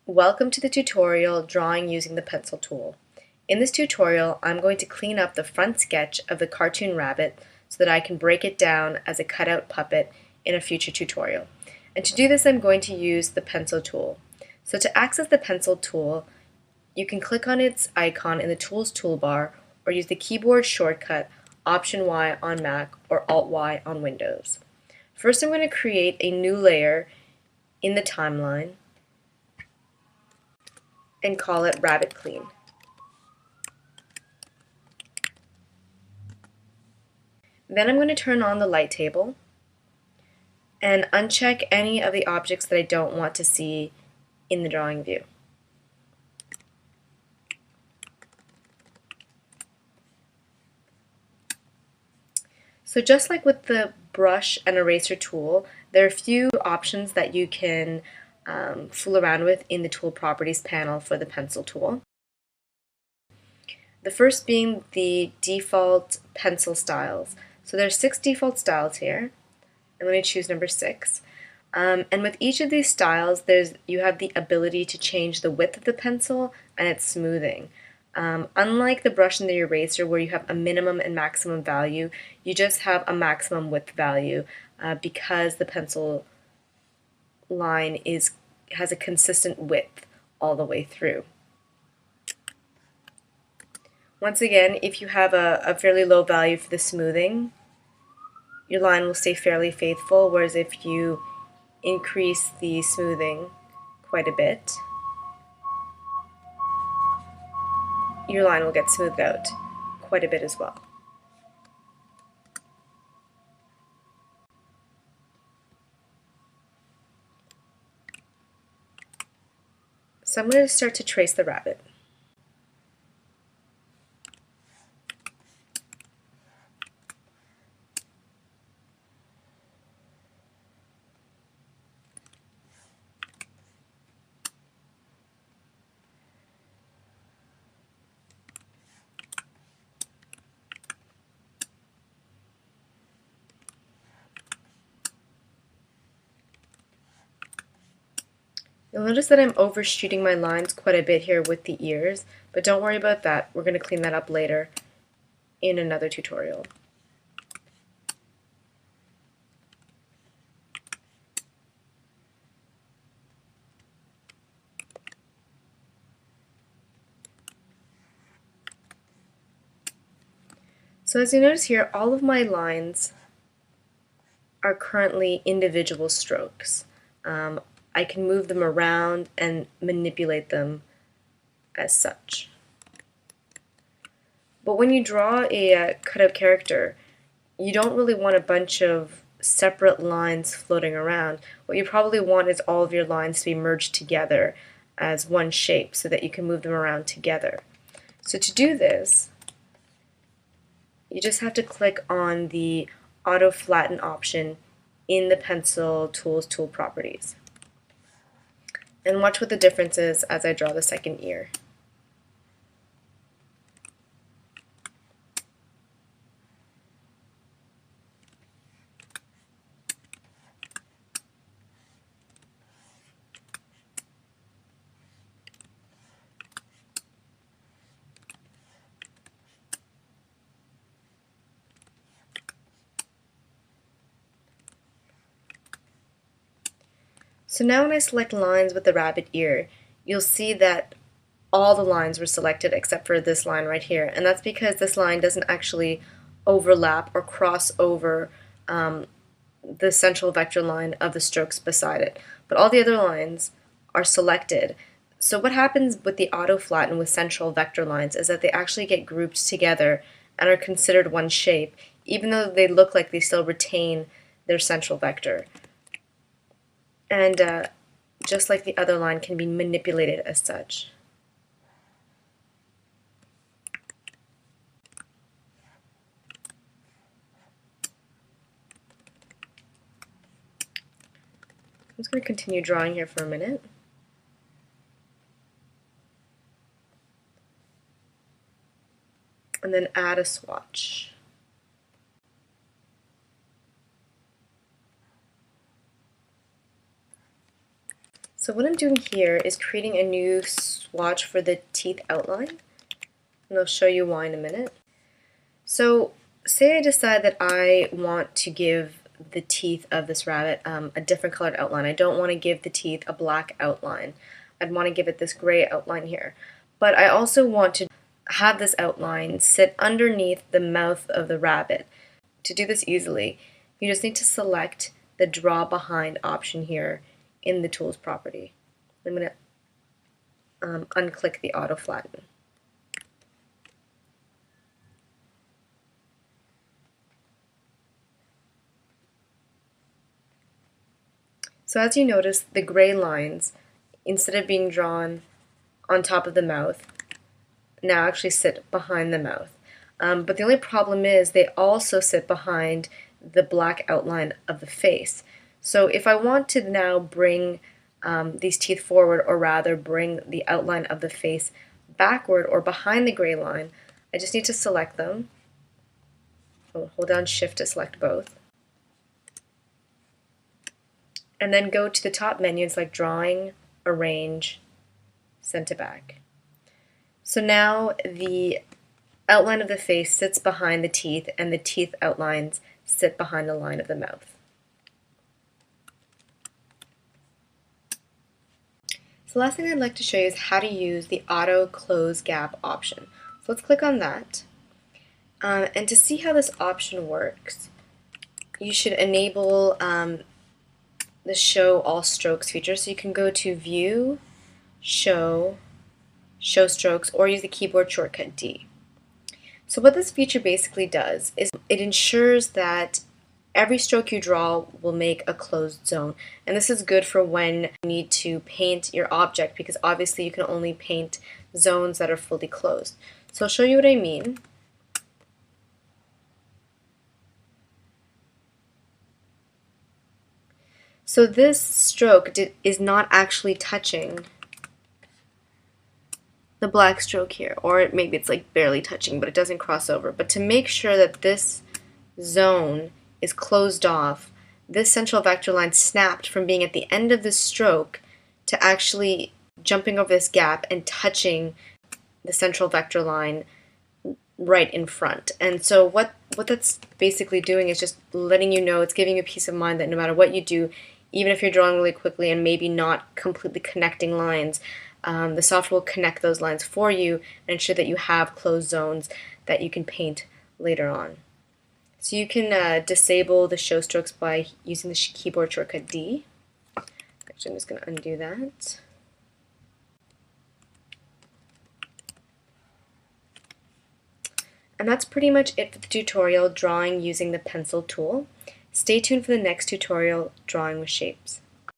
Welcome to the tutorial Drawing Using the Pencil Tool. In this tutorial, I'm going to clean up the front sketch of the cartoon rabbit so that I can break it down as a cutout puppet in a future tutorial. And to do this, I'm going to use the pencil tool. So to access the pencil tool, you can click on its icon in the Tools toolbar or use the keyboard shortcut Option Y on Mac or Alt Y on Windows. First, I'm going to create a new layer in the timeline and call it Rabbit Clean. Then I'm going to turn on the light table and uncheck any of the objects that I don't want to see in the drawing view. So just like with the brush and eraser tool, there are a few options that you can fool around with in the tool properties panel for the pencil tool. The first being the default pencil styles. So there's 6 default styles here. I'm going to choose number 6. And with each of these styles, you have the ability to change the width of the pencil and its smoothing. Unlike the brush and the eraser where you have a minimum and maximum value, you just have a maximum width value because the pencil line has a consistent width all the way through. Once again, if you have a fairly low value for the smoothing, your line will stay fairly faithful, whereas if you increase the smoothing quite a bit, your line will get smoothed out quite a bit as well. So I'm going to start to trace the rabbit. You'll notice that I'm overshooting my lines quite a bit here with the ears, but don't worry about that. We're going to clean that up later in another tutorial. So as you notice here, all of my lines are currently individual strokes. I can move them around and manipulate them as such. But when you draw a cutout character, you don't really want a bunch of separate lines floating around. What you probably want is all of your lines to be merged together as one shape so that you can move them around together. So to do this, you just have to click on the Auto Flatten option in the Pencil Tools tool properties. And watch what the difference is as I draw the second ear. So now when I select lines with the rabbit ear, you'll see that all the lines were selected except for this line right here, and that's because this line doesn't actually overlap or cross over the central vector line of the strokes beside it. But all the other lines are selected. So what happens with the auto flatten with central vector lines is that they actually get grouped together and are considered one shape, even though they look like they still retain their central vector. And just like the other line, can be manipulated as such. I'm just going to continue drawing here for a minute. And then add a swatch. So what I'm doing here is creating a new swatch for the teeth outline, and I'll show you why in a minute. So say I decide that I want to give the teeth of this rabbit a different colored outline. I don't want to give the teeth a black outline. I'd want to give it this gray outline here. But I also want to have this outline sit underneath the mouth of the rabbit. To do this easily, you just need to select the Draw Behind option here in the Tools property. I'm going to unclick the Auto Flatten. So as you notice, the gray lines, instead of being drawn on top of the mouth, now actually sit behind the mouth. But the only problem is they also sit behind the black outline of the face. So if I want to now bring these teeth forward, or rather bring the outline of the face backward or behind the gray line, I just need to select them. Hold down Shift to select both. And then go to the top menu and select Drawing, Arrange, Send to Back. So now the outline of the face sits behind the teeth, and the teeth outlines sit behind the line of the mouth. So the last thing I'd like to show you is how to use the Auto Close Gap option. So let's click on that. And to see how this option works, you should enable the Show All Strokes feature. So you can go to View, Show Strokes, or use the keyboard shortcut D. So what this feature basically does is it ensures that every stroke you draw will make a closed zone. And this is good for when you need to paint your object, because obviously you can only paint zones that are fully closed. So I'll show you what I mean. So this stroke is not actually touching the black stroke here, or maybe it's like barely touching, but it doesn't cross over. But to make sure that this zone is closed off, this central vector line snapped from being at the end of this stroke to actually jumping over this gap and touching the central vector line right in front. And so what that's basically doing is just letting you know, it's giving you peace of mind that no matter what you do, even if you're drawing really quickly and maybe not completely connecting lines, the software will connect those lines for you and ensure that you have closed zones that you can paint later on. So you can disable the show strokes by using the keyboard shortcut D. Actually, I'm just going to undo that. And that's pretty much it for the tutorial, drawing using the pencil tool. Stay tuned for the next tutorial, drawing with shapes.